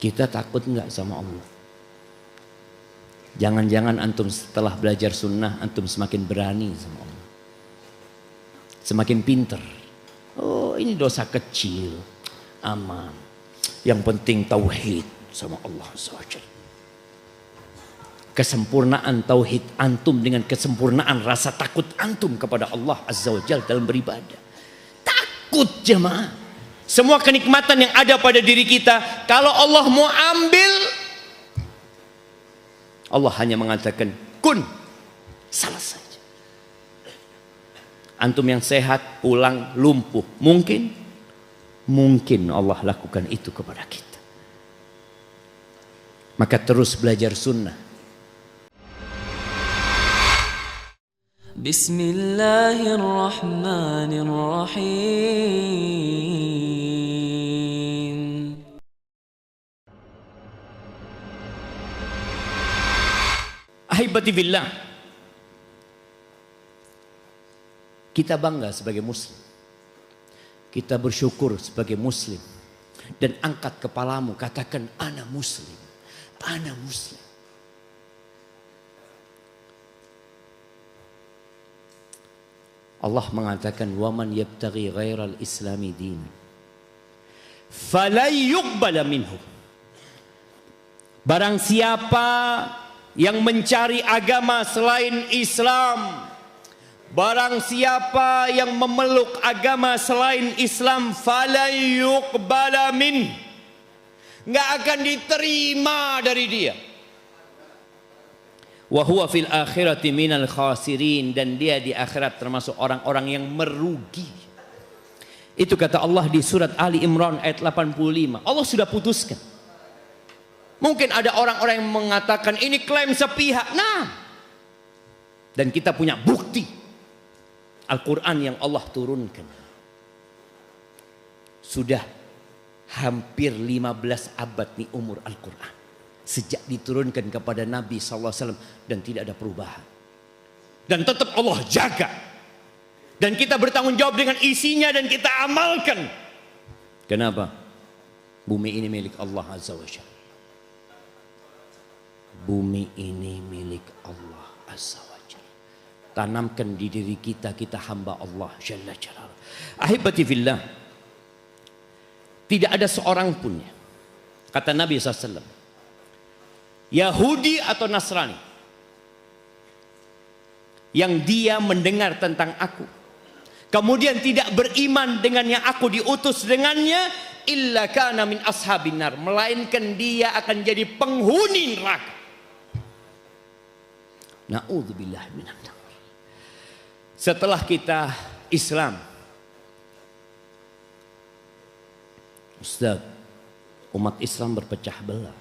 Kita takut enggak sama Allah? Jangan-jangan antum setelah belajar sunnah antum semakin berani sama Allah, semakin pinter. Oh, ini dosa kecil, aman. Yang penting tauhid sama Allah SWT. Kesempurnaan tauhid antum dengan kesempurnaan rasa takut antum kepada Allah Azza wa Jalla dalam beribadah. Takut jemaah. Semua kenikmatan yang ada pada diri kita, kalau Allah mau ambil, Allah hanya mengatakan kun, selesai. Antum yang sehat pulang lumpuh, mungkin Allah lakukan itu kepada kita. Maka terus belajar sunnah. Bismillahirrahmanirrahim. Ahibati billah, kita bangga sebagai muslim, kita bersyukur sebagai muslim, dan angkat kepalamu katakan ana muslim, ana muslim. Allah mengatakan waman yabtaghi ghairal islami din fala yuqbala minhu. Barang siapa yang mencari agama selain Islam, barang siapa yang memeluk agama selain Islam, fala yuqbala min, nggak akan diterima dari dia. Wa huwa fil akhirati minal khasirin, dan dia di akhirat termasuk orang-orang yang merugi. Itu kata Allah di surat Ali Imran ayat 85. Allah sudah putuskan. Mungkin ada orang-orang yang mengatakan ini klaim sepihak. Nah, dan kita punya bukti Al-Quran yang Allah turunkan. Sudah hampir 15 abad nih umur Al-Quran, sejak diturunkan kepada Nabi SAW, dan tidak ada perubahan. Dan tetap Allah jaga. Dan kita bertanggung jawab dengan isinya dan kita amalkan. Kenapa? Bumi ini milik Allah Azza wa Jalla. Bumi ini milik Allah Azza wa Jalla. Tanamkan di diri kita, kita hamba Allah Jalla Jalla. Ahibati fillah, tidak ada seorang pun, kata Nabi SAW, Yahudi atau Nasrani, yang dia mendengar tentang aku kemudian tidak beriman dengan yang aku diutus dengannya, illa kana min ashabin nar, melainkan dia akan jadi penghuni neraka. Na'udzubillah minan nar. Setelah kita Islam, Ustaz, umat Islam berpecah belah.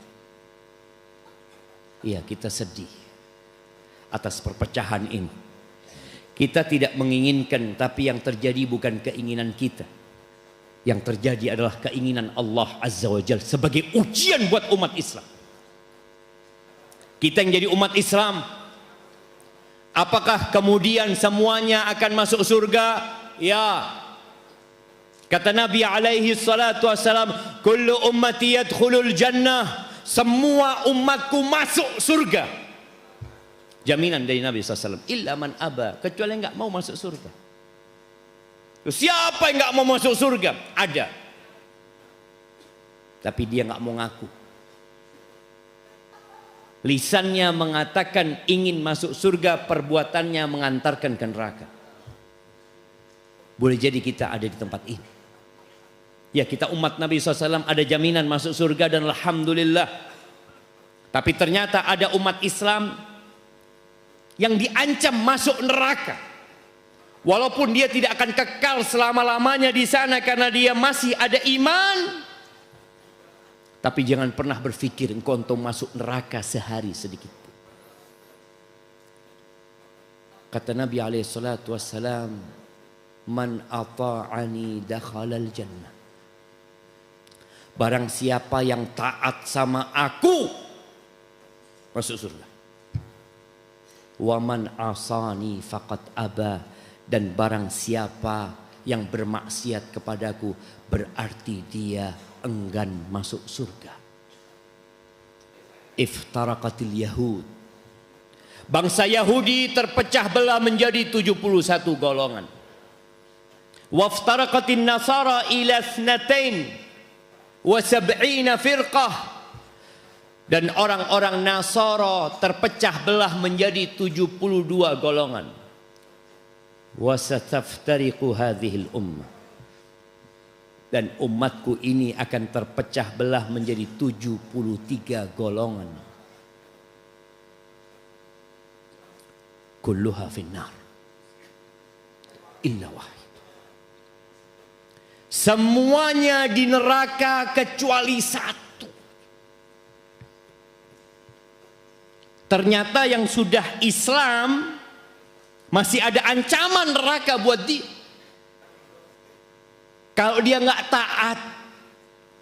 Iya, kita sedih atas perpecahan ini. Kita tidak menginginkan, tapi yang terjadi bukan keinginan kita. Yang terjadi adalah keinginan Allah Azza wa Jalla sebagai ujian buat umat Islam. Kita yang jadi umat Islam, apakah kemudian semuanya akan masuk surga? Ya. Kata Nabi alaihi salatu wassalam, kullu ummati yadkhulul jannah, semua umatku masuk surga. Jaminan dari Nabi SAW, illa man aba, kecuali yang nggak mau masuk surga. Siapa yang nggak mau masuk surga? Ada, tapi dia nggak mau ngaku. Lisannya mengatakan ingin masuk surga, perbuatannya mengantarkan ke neraka. Boleh jadi kita ada di tempat ini. Ya, kita umat Nabi SAW ada jaminan masuk surga, dan alhamdulillah. Tapi ternyata ada umat Islam yang diancam masuk neraka, walaupun dia tidak akan kekal selama-lamanya di sana karena dia masih ada iman. Tapi jangan pernah berpikir engkau untuk masuk neraka sehari sedikit. Kata Nabi alaihi salatu wassalam, man ata'ani dakhalal jannah. Barang siapa yang taat sama aku masuk surga. Waman asani faqad aba, dan barang siapa yang bermaksiat kepadaku berarti dia enggan masuk surga. iftaraqatil yahud. Bangsa Yahudi terpecah belah menjadi 71 golongan. Waftaraqatin nasara ila 72 firqah. Dan orang-orang Nasara terpecah belah menjadi 72 golongan. Wasataftariqu hadhil ummah. Dan umatku ini akan terpecah belah menjadi 73 golongan. Kulluha finnar illa wahid. Semuanya di neraka kecuali satu. Ternyata yang sudah Islam masih ada ancaman neraka buat dia. Kalau dia nggak taat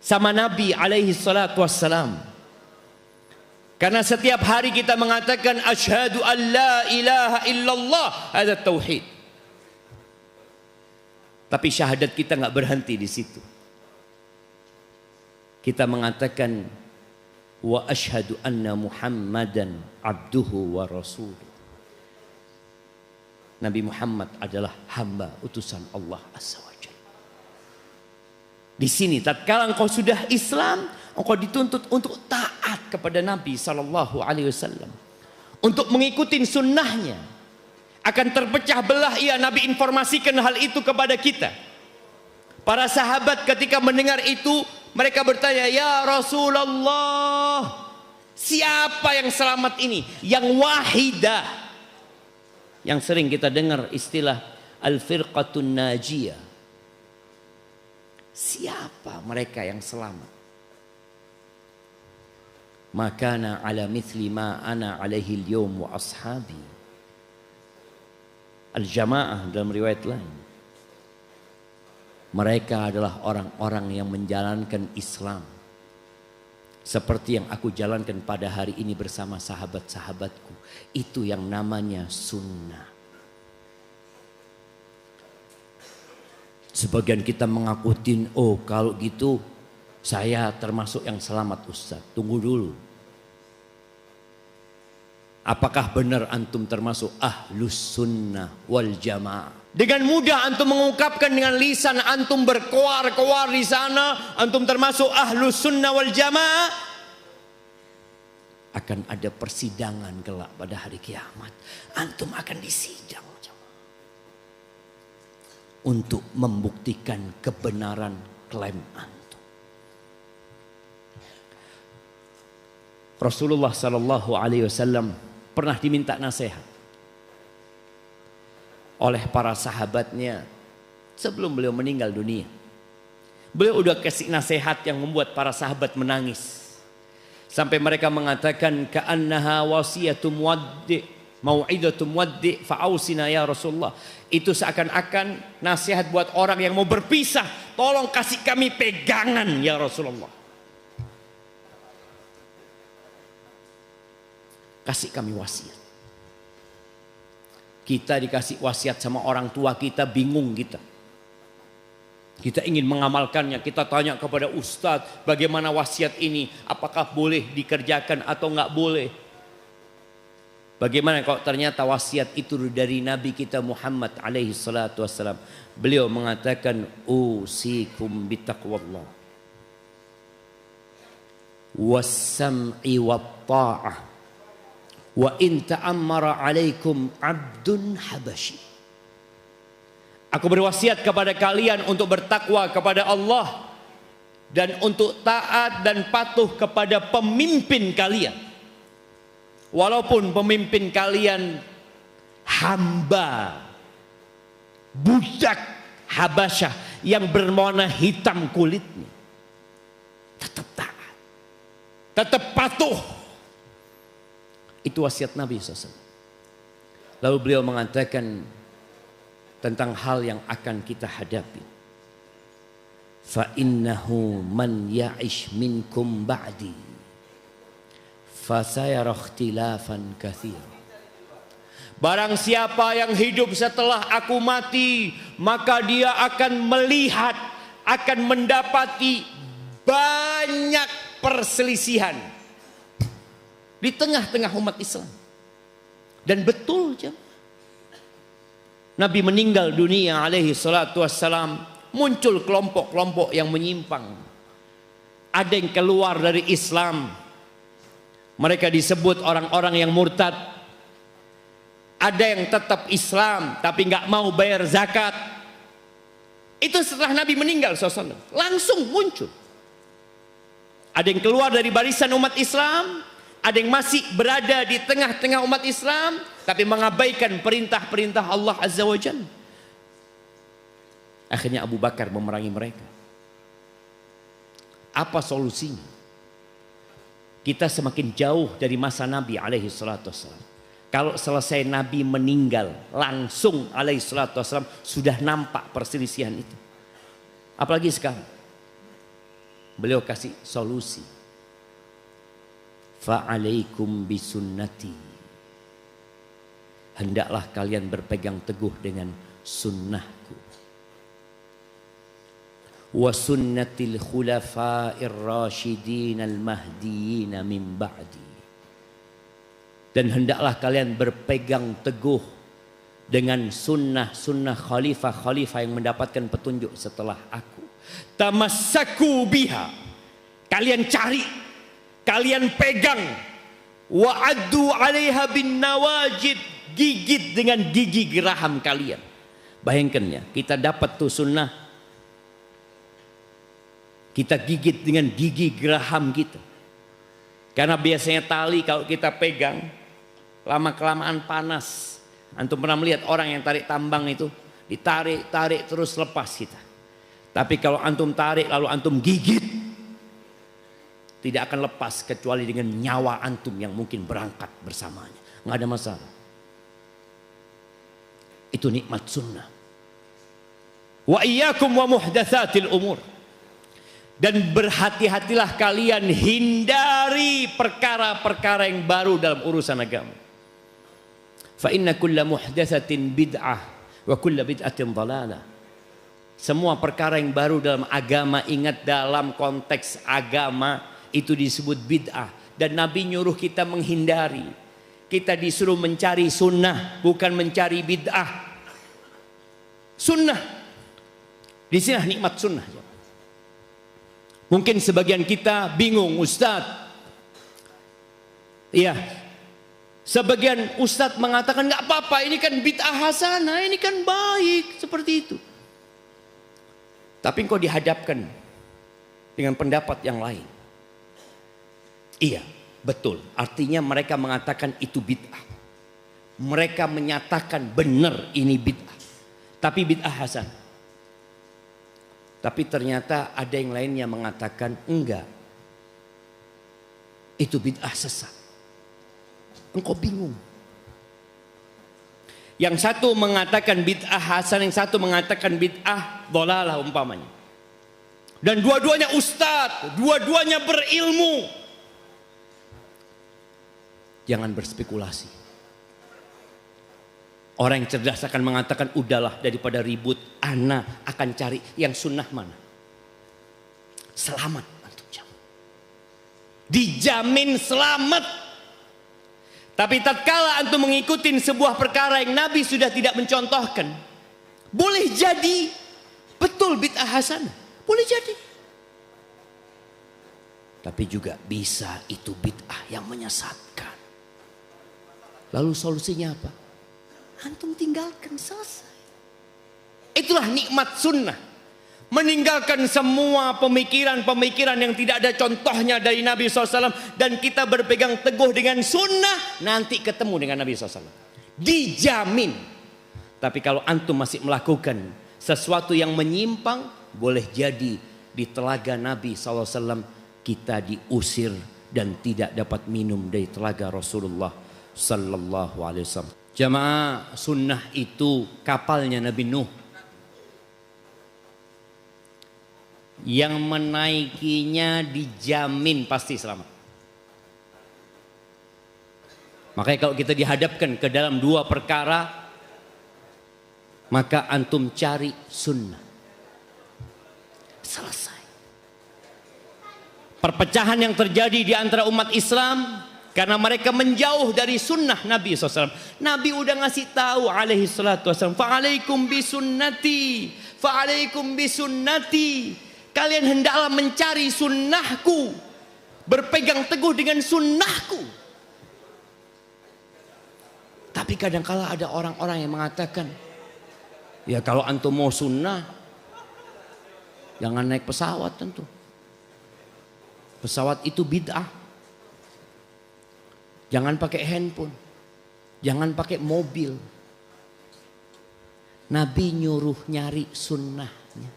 sama Nabi alaihi salatu wassalam. Karena setiap hari kita mengatakan asyhadu an la ilaha illallah, ada tauhid. Tapi syahadat kita nggak berhenti di situ. Kita mengatakan wa asyhadu anna Muhammadan abduhu wa rasuluh. Nabi Muhammad adalah hamba utusan Allah Azza wa Jalla. Di sini tatkala engkau sudah Islam, engkau dituntut untuk taat kepada Nabi sallallahu alaihi wasallam, untuk mengikuti sunnahnya. Akan terpecah belah, iya, Nabi informasikan hal itu kepada kita. Para sahabat ketika mendengar itu, mereka bertanya, ya Rasulullah, siapa yang selamat ini? Yang wahidah. Yang sering kita dengar istilah al-firqatun najiyah. Siapa mereka yang selamat? Makana ala mithli ma ana alaihi al-yawm wa ashabi. Al-jamaah dalam riwayat lain. Mereka adalah orang-orang yang menjalankan Islam seperti yang aku jalankan pada hari ini bersama sahabat-sahabatku. Itu yang namanya sunnah. Sebagian kita mengakutin, oh kalau gitu saya termasuk yang selamat Ustaz. Tunggu dulu. Apakah benar antum termasuk ahlus sunnah wal jamaah? Dengan mudah antum mengungkapkan dengan lisan antum berkoar-koar di sana, antum termasuk ahlus sunnah wal jamaah. Akan ada persidangan kelak pada hari kiamat. Antum akan disidang untuk membuktikan kebenaran klaim antum. Rasulullah sallallahu alaihi wasallam pernah diminta nasihat oleh para sahabatnya sebelum beliau meninggal dunia. Beliau udah kasih nasihat yang membuat para sahabat menangis. Sampai mereka mengatakan ka'annaha wasiyatum waddi, mau'idatum waddi fa'ausina ya Rasulullah. Itu seakan-akan nasihat buat orang yang mau berpisah. Tolong kasih kami pegangan ya Rasulullah. Kasih kami wasiat. Kita dikasih wasiat sama orang tua kita, bingung kita. Kita ingin mengamalkannya, kita tanya kepada ustadz bagaimana wasiat ini, apakah boleh dikerjakan atau nggak boleh. Bagaimana kalau ternyata wasiat itu dari Nabi kita Muhammad alaihi salatu wassalam. Beliau mengatakan usikum bitaqwallah was-sam'i wat-ta'ah wa in ta'ammara alaikum abdun habashi. Aku berwasiat kepada kalian untuk bertakwa kepada Allah dan untuk taat dan patuh kepada pemimpin kalian. Walaupun pemimpin kalian hamba, budak Habasyah yang berwarna hitam kulitnya, tetap taat, tetap patuh. Itu wasiat Nabi SAW. Lalu beliau mengatakan tentang hal yang akan kita hadapi. Fa innahu man ya'ish minkum ba'di fa sayara ikhtilafan katsira. Barang siapa yang hidup setelah aku mati, maka dia akan melihat, akan mendapati banyak perselisihan. di tengah-tengah umat Islam. Dan betul jam, Nabi meninggal dunia alaihi salatu wassalam, muncul kelompok-kelompok yang menyimpang. Ada yang keluar dari Islam, mereka disebut orang-orang yang murtad. Ada yang tetap Islam tapi nggak mau bayar zakat. Itu setelah Nabi meninggal SAW, langsung muncul. Ada yang keluar dari barisan umat Islam, ada yang masih berada di tengah-tengah umat Islam tapi mengabaikan perintah-perintah Allah Azza wa Jalla. Akhirnya Abu Bakar memerangi mereka. Apa solusinya? Kita semakin jauh dari masa Nabi alaihi salatu wassalam. Kalau selesai Nabi meninggal, langsung alaihi salatu wassalam sudah nampak perselisihan itu. Apalagi sekarang. Beliau kasih solusi. Fa'alaikum bisunnati. Hendaklah kalian berpegang teguh dengan sunnahku. Wa sunnatil khulafa'ir rasyidin al-mahdiyyin min ba'di. Dan hendaklah kalian berpegang teguh dengan sunnah-sunnah khalifah-khalifah yang mendapatkan petunjuk setelah aku. Tamassaku biha. Kalian cari, kalian pegang. Wa'addu 'alaiha bin nawajid. Gigit dengan gigi geraham kalian. Bayangkan ya, kita dapat tuh sunnah, kita gigit dengan gigi geraham kita. Karena biasanya tali kalau kita pegang, lama-kelamaan panas. Antum pernah melihat orang yang tarik tambang itu, ditarik terus lepas kita. Tapi kalau antum tarik lalu antum gigit, tidak akan lepas kecuali dengan nyawa antum yang mungkin berangkat bersamanya. Nggak ada masalah. Itu nikmat sunnah. Wa iyyakum wa muhdatsatil umur. Dan berhati-hatilah kalian hindari perkara-perkara yang baru dalam urusan agama. Fa inna kulla muhdatsatin bid'ah wa kulla bid'atin dhalalah. Semua perkara yang baru dalam agama, ingat dalam konteks agama itu disebut bid'ah. Dan Nabi nyuruh kita menghindari. Kita disuruh mencari sunnah, bukan mencari bid'ah. Sunnah. Di sini nikmat sunnah. Mungkin sebagian kita bingung, Ustaz. Iya. Sebagian Ustaz mengatakan nggak apa-apa, ini kan bid'ah hasanah, ini kan baik, seperti itu. Tapi engkau dihadapkan dengan pendapat yang lain. Iya, betul. Artinya mereka mengatakan itu bid'ah. Mereka menyatakan benar ini bid'ah. Tapi bid'ah hasanah. Tapi ternyata ada yang lainnya mengatakan enggak. Itu bid'ah sesat. Engkau bingung. Yang satu mengatakan bid'ah hasan, yang satu mengatakan bid'ah dhalalah umpamanya. Dan dua-duanya ustadz, dua-duanya berilmu. Jangan berspekulasi. Orang yang cerdas akan mengatakan udahlah daripada ribut, ana akan cari yang sunnah mana. Selamat antum jamaah. Dijamin selamat. Tapi tatkala antum mengikuti sebuah perkara yang Nabi sudah tidak mencontohkan, boleh jadi betul bid'ah hasanah, boleh jadi. Tapi juga bisa itu bid'ah yang menyesatkan. Lalu solusinya apa? Antum tinggalkan, selesai. Itulah nikmat sunnah. Meninggalkan semua pemikiran-pemikiran yang tidak ada contohnya dari Nabi SAW. Dan kita berpegang teguh dengan sunnah. Nanti ketemu dengan Nabi SAW. Dijamin. Tapi kalau antum masih melakukan sesuatu yang menyimpang, boleh jadi di telaga Nabi SAW kita diusir dan tidak dapat minum dari telaga Rasulullah Sallallahu Alaihi Wasallam. Jamaah, sunnah itu kapalnya Nabi Nuh. Yang menaikinya dijamin pasti selamat. Makanya kalau kita dihadapkan ke dalam dua perkara, maka antum cari sunnah. Selesai. Perpecahan yang terjadi di antara umat Islam Karena mereka menjauh dari sunnah Nabi SAW. Nabi udah ngasih tahu alaihi salatu wassalam, fa'alaikum bisunnati, fa'alaikum bisunnati. Kalian hendaklah mencari sunnahku, berpegang teguh dengan sunnahku. Tapi kadang-kala ada orang-orang yang mengatakan, ya kalau antum mau sunnah, jangan naik pesawat tentu. Pesawat itu bid'ah. Jangan pakai handphone. Jangan pakai mobil. Nabi nyuruh nyari sunnahnya.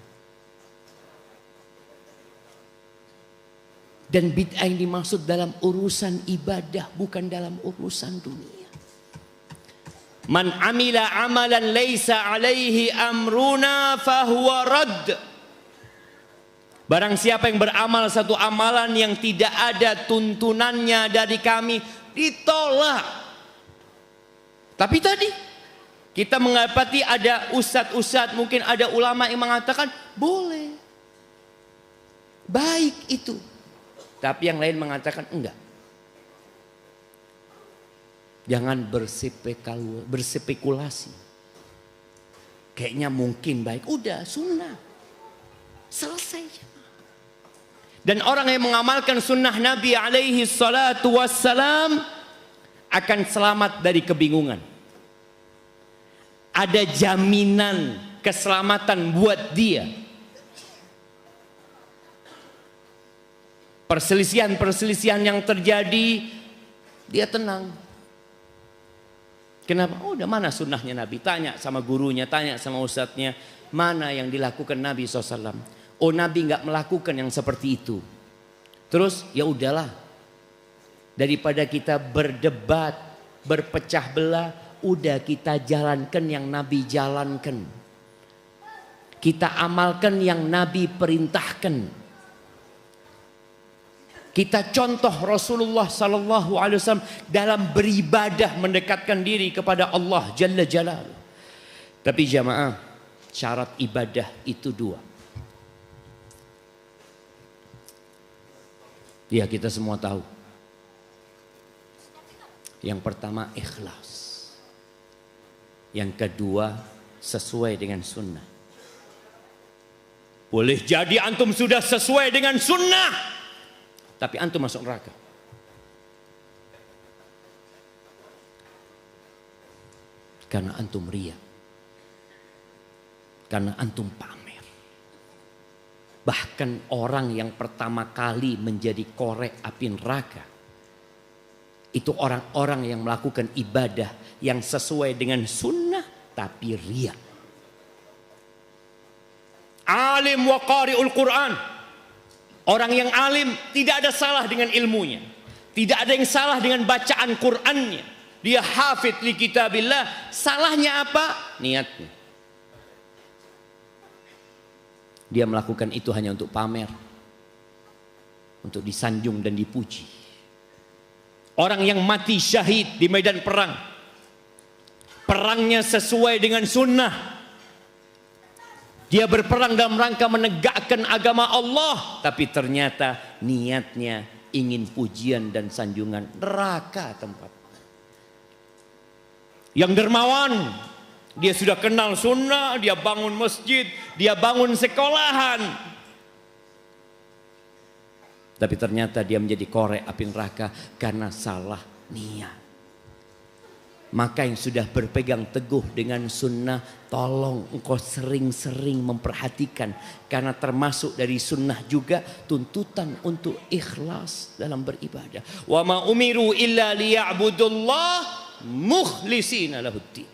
Dan bid'ah yang dimaksud dalam urusan ibadah, bukan dalam urusan dunia. Man amila amalan laisa alaihi amruna fahuwa radd. Barang siapa yang beramal satu amalan yang tidak ada tuntunannya dari kami, ditolak. Tapi tadi kita mengapati ada ustadz-ustadz, mungkin ada ulama yang mengatakan boleh, baik itu. Tapi yang lain mengatakan enggak. Jangan berspekulasi. Kayaknya mungkin baik. Udah sunnah, selesai. Dan orang yang mengamalkan sunnah Nabi alaihi salatu wassalam akan selamat dari kebingungan. Ada jaminan keselamatan buat dia. Perselisihan-perselisihan yang terjadi, dia tenang. Kenapa? Oh, udah mana sunnahnya Nabi? Tanya sama gurunya, tanya sama ustadznya, mana yang dilakukan Nabi SAW. Oh, Nabi nggak melakukan yang seperti itu. Terus ya udahlah, daripada kita berdebat, berpecah belah, udah kita jalankan yang Nabi jalankan. Kita amalkan yang Nabi perintahkan. Kita contoh Rasulullah sallallahu alaihi wasallam dalam beribadah mendekatkan diri kepada Allah Jalla Jalaluhu. Tapi jamaah, syarat ibadah itu dua. Ya, kita semua tahu. Yang pertama ikhlas. Yang kedua sesuai dengan sunnah. Boleh jadi antum sudah sesuai dengan sunnah, tapi antum masuk neraka. Karena antum riya. Karena antum pamer. Bahkan orang yang pertama kali menjadi korek api neraka, itu orang-orang yang melakukan ibadah yang sesuai dengan sunnah tapi riya. Alim wa qari'ul Quran. Orang yang alim tidak ada salah dengan ilmunya. Tidak ada yang salah dengan bacaan Qurannya. Dia hafidh li kitabillah. Salahnya apa? Niatnya. Dia melakukan itu hanya untuk pamer. Untuk disanjung dan dipuji. Orang yang mati syahid di medan perang. Perangnya sesuai dengan sunnah. Dia berperang dalam rangka menegakkan agama Allah. Tapi ternyata niatnya ingin pujian dan sanjungan. Neraka tempat. Yang dermawan, dia sudah kenal sunnah, dia bangun masjid, dia bangun sekolahan. Tapi ternyata dia menjadi korek api neraka karena salah niat. Maka yang sudah berpegang teguh dengan sunnah, tolong engkau sering-sering memperhatikan. Karena termasuk dari sunnah juga tuntutan untuk ikhlas dalam beribadah. Wa ma umiru illa liya'budullah mukhlisina lahuddin.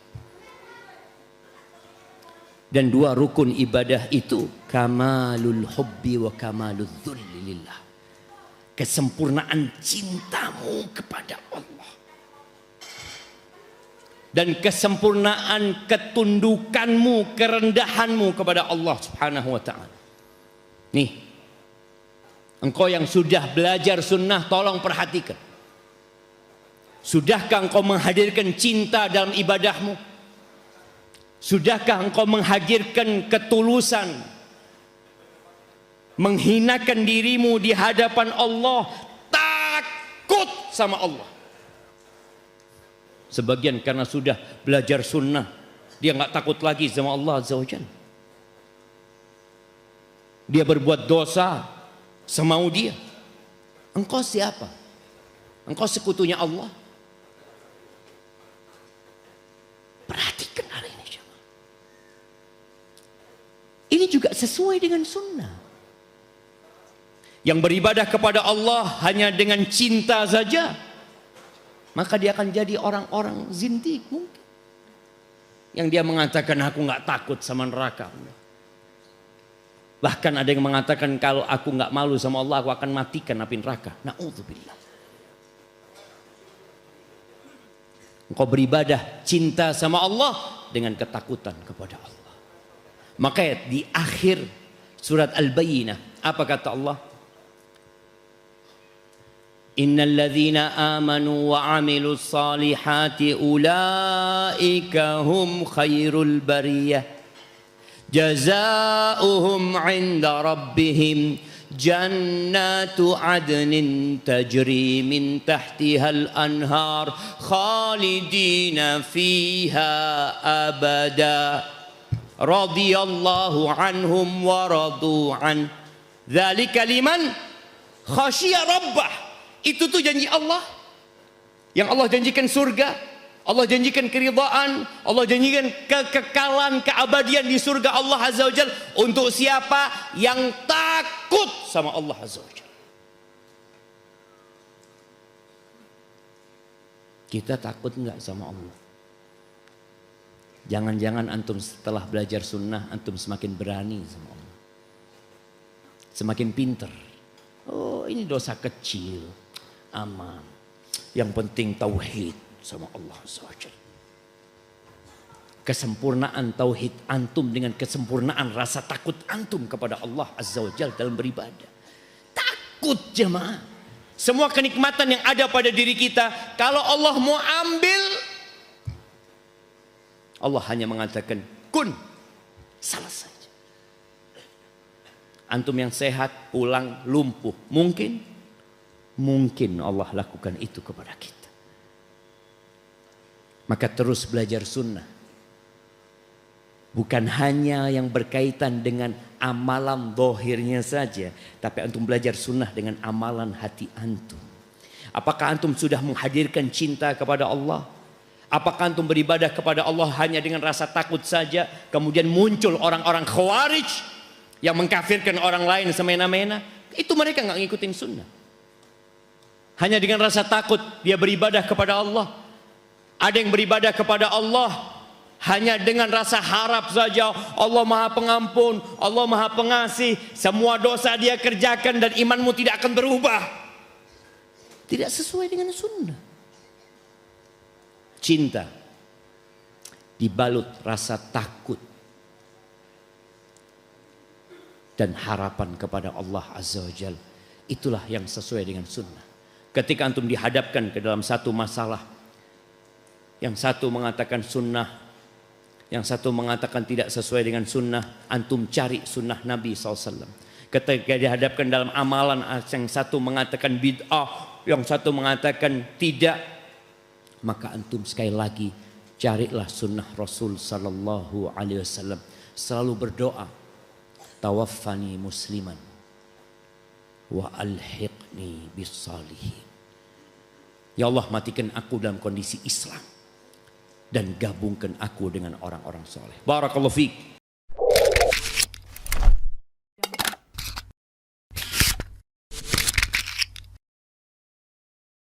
Dan dua rukun ibadah itu, kamalul hubbi wa kamalul dzulli lillah. Kesempurnaan cintamu kepada Allah. Dan kesempurnaan ketundukanmu, kerendahanmu kepada Allah Subhanahu wa ta'ala. Nih, engkau yang sudah belajar sunnah, tolong perhatikan. Sudahkah engkau menghadirkan cinta dalam ibadahmu? Sudahkah engkau menghadirkan ketulusan? Menghinakan dirimu di hadapan Allah, takut sama Allah. Sebagian karena sudah belajar sunnah, dia nggak takut lagi sama Allah Azza wa Jalla. Dia berbuat dosa semau dia. Engkau siapa? Engkau sekutunya Allah. Perhatikan hari ini. Ini juga sesuai dengan sunnah. Yang beribadah kepada Allah hanya dengan cinta saja, maka dia akan jadi orang-orang zindik mungkin. Yang dia mengatakan aku nggak takut sama neraka. Bahkan ada yang mengatakan kalau aku nggak malu sama Allah, aku akan matikan api neraka. Na'udzubillah. Engkau beribadah cinta sama Allah dengan ketakutan kepada Allah. Maka di akhir surat Al-Bayyinah apa kata Allah? Innal ladzina amanu wa 'amilus salihati ulaika hum khairul bariyah. Jazaohum 'inda rabbihim jannatu 'adnin tajri min tahtihal anhar khalidina fiha abada radhiyallahu anhum wa radu an dzalika liman khasyiya rabbah. Itu tuh janji Allah. Yang Allah janjikan surga, Allah janjikan keridhaan, Allah janjikan kekekalan, keabadian di surga Allah Azza wa Jalla untuk siapa yang takut sama Allah Azza wa Jalla. Kita takut enggak sama Allah? Jangan-jangan antum setelah belajar sunnah antum semakin berani sama Allah, semakin pinter. Oh, ini dosa kecil, aman. Yang penting tauhid sama Allah Azza wa Jalla. Kesempurnaan tauhid antum dengan kesempurnaan rasa takut antum kepada Allah Azza wa Jalla dalam beribadah. Takut jemaah. Semua kenikmatan yang ada pada diri kita, kalau Allah mau ambil, Allah hanya mengatakan kun, selesai. Antum yang sehat pulang lumpuh, mungkin Allah lakukan itu kepada kita. Maka terus belajar sunnah. Bukan hanya yang berkaitan dengan amalan dohirnya saja, tapi antum belajar sunnah dengan amalan hati antum. Apakah antum sudah menghadirkan cinta kepada Allah? Apakah antum beribadah kepada Allah hanya dengan rasa takut saja, kemudian muncul orang-orang khawarij yang mengkafirkan orang lain semena-mena? Itu mereka nggak ngikutin sunnah. Hanya dengan rasa takut dia beribadah kepada Allah. Ada yang beribadah kepada Allah hanya dengan rasa harap saja. Allah Maha Pengampun, Allah Maha Pengasih, semua dosa dia kerjakan dan imanmu tidak akan berubah. Tidak sesuai dengan sunnah. Cinta dibalut rasa takut dan harapan kepada Allah Azza wa Jalla. Itulah yang sesuai dengan sunnah. Ketika antum dihadapkan ke dalam satu masalah, yang satu mengatakan sunnah, yang satu mengatakan tidak sesuai dengan sunnah, antum cari sunnah Nabi SAW. Ketika dihadapkan dalam amalan, yang satu mengatakan bid'ah, yang satu mengatakan tidak, maka antum sekali lagi carilah sunnah Rasul Sallallahu Alaihi Wasallam. Selalu berdoa, tawaffani musliman wa alhiqni bis salihin. Ya Allah, matikan aku dalam kondisi Islam dan gabungkan aku dengan orang-orang soleh. Barakallahu fiik.